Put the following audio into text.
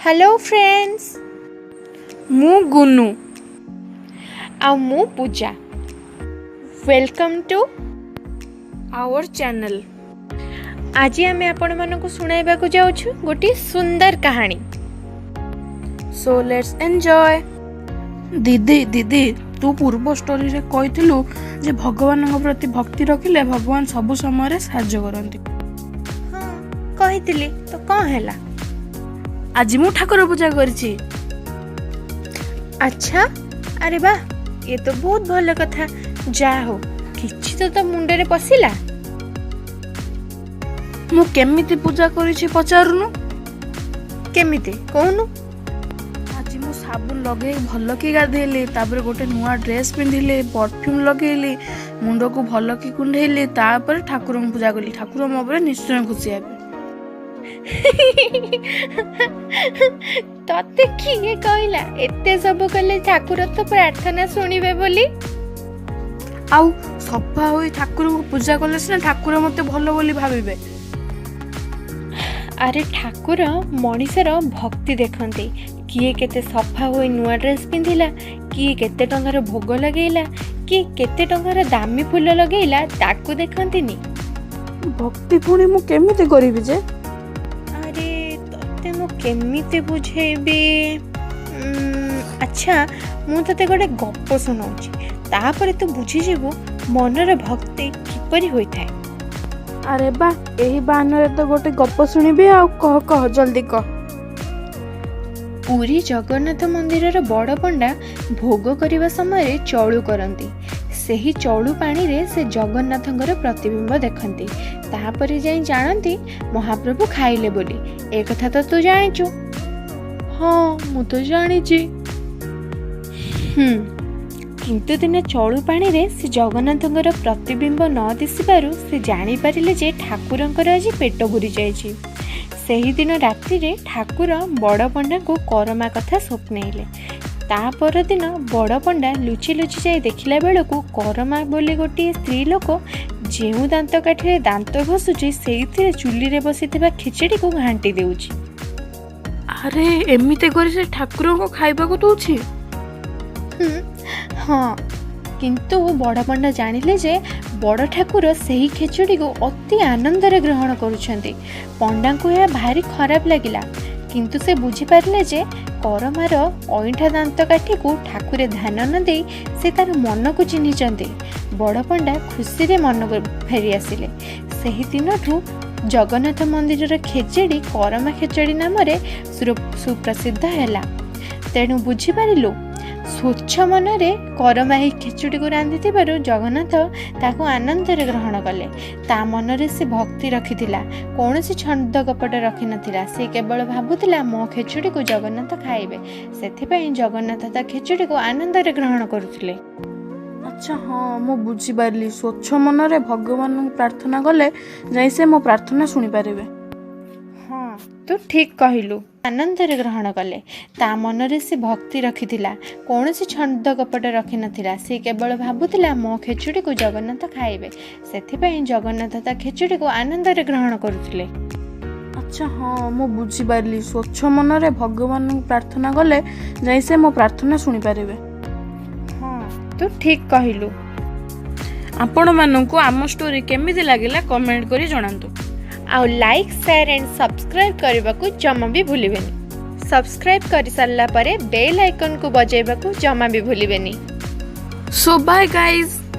Hello friends, मु गुनु आ मु Puja. Welcome to our channel. आज आम आपण मानक सुनाइबा को जाउछु गोटी सुंदर कहानी। So let's enjoy. दीदी दीदी तू पूर्व स्टोरी रे कहिथिलु जे भगवान प्रति भक्ति रखिले भगवान सब समय साहाय्य करती। हाँ कहिथिली तो कौन हैला? आज मु ठाकुर पूजा करछि। अच्छा, अरे वाह, ये तो बहुत भल कथा। जा हो किछि तो मुंडे रे पसिला। मु केमिति पूजा करिछि पचारुनु? केमिति कहनु? आज मु साबुन लगे भल की गाधेली, तापर गोटे नुआ ड्रेस पिंधिली, परफ्यूम लगेली, मुंड को भल की कुंढेली, तापर ठाकुर पूजा कली। ठाकुर मो पर निश्चय खुशी हेबे। तते किए कहला एते सब कले ठाकुर तो प्रार्थना सुनिबे बोली? आउ सफा होई ठाकुर को पूजा कले सिना ठाकुर मते भल बोली भाबिबे। अरे ठाकुर मनीषर भक्ति देखते। किए केते सफा होई नुआ ड्रेस पिंधिला, किए केते टंगार भोग लगेला, किए केते टंगार दामी फूल लगेला, ताकू देखंतिनी। भक्ति पुणी मु केमिति करिबि जे? अरे तते मु केमिति बुझेबी? अच्छा मु तते गोटे गप सुनाउची, तापर तू बुझी जीवु मनर भक्ति किपरि होई थाए। अरे बा, एही बानरे तो गोटे गप सुनिबे। आ कह कह जल्दी कह। पुरी जगन्नाथ मंदिर बड़ पंडा भोग करने समय चौलू करती। सेही चौलू पानी रे से जगन्नाथंकर प्रतिबिंब देखती। तापर जाई जानती महाप्रभु खाइले बोली। ए कथा तो तू जानिचु? हाँ मु तो जानिची। किंतु दिने चौलू पानी रे से जगन्नाथंकर प्रतिबिंब न दिसिबारु से जानी पारिले जे ठाकुरंकर आज पेट भूरी जाइछि। सेही दिन राति रे ठाकुर बड़ पंडा को करमा कथा स्वप्नइले। तापर दिन बड़ पंडा लुचि लुचि जाई देखिला बेलକୁ करमा बोली गोटे स्त्री लोक जेउ दांत काठी दांत घसुची सेइथिरे चुली रे बसिथिबा खिचड़ी को घांटी देउची। अरे एमिते करी से ठाकुर को खाइबा को दउछि? हाँ, किंतु बड़ पंडा जानिले जे बड़ ठाकुर सही खिचड़ी को अति आनंद रे ग्रहण करुछंती। पंडा को यह भारी खराब लगिला, किंतु से बुझी पारिले जे करमार अइठा दांत काठी को ठाकुरे ध्यान न दे से तार मन को चिन्हिचंती। बड़ पंडा खुशी रे मन को फेरी आसिले। सही दिनठू जगन्नाथ मंदिर रे खेचड़ी करमा खेचड़ी नाम रे सुप्रसिद्ध हैला। तेणु बुझी पारिलु स्वच्छ मन रे करमा ही खिचड़ी को रांधि जगन्नाथ ताको आनंद रे ग्रहण कले। ता मन रे से भक्ति रखिथिला, कौनसी छंद कपट रखि नथिला। से केवल भाबुथिला मो खिचड़ी को जगन्नाथ खाइबे, सेथिपई जगन्नाथ ता खिचड़ी को आनंद रे ग्रहण करुथिले। अच्छा हाँ मु बुझी पारली। स्वच्छ मन रे भगवान प्रार्थना कले जाई से मो प्रार्थना सुनि पारिबे। हाँ तू ठीक कहिलु। आनंद रे ग्रहण कले। ता मन रे से भक्ति रखिथिला, कौनसी छंद कपट रखि नथिला। से केवल भाबुथिला मो खिचड़ी को जगन्नाथ खाइबे, सेथिपई जगन्नाथ ता खिचड़ी को आनंद रे ग्रहण करुथिले। अच्छा हाँ मु बुझी पारली। स्वच्छ मन रे भगवान प्रार्थना कले जाई से मो प्रार्थना सुनि पारिबे। हाँ तू ठीक कहिलु। आपण माननकु आम स्टोरी केमिति लागिला कमेंट करी जणांतु। आउ लाइक शेयर एंड सब्सक्राइब करने को जमा भी भूलिबेनी। सब्सक्राइब कर सारा बेल आइकन को बजाइबा को जमा भी भूलिबेनी। सो बाय गाइज।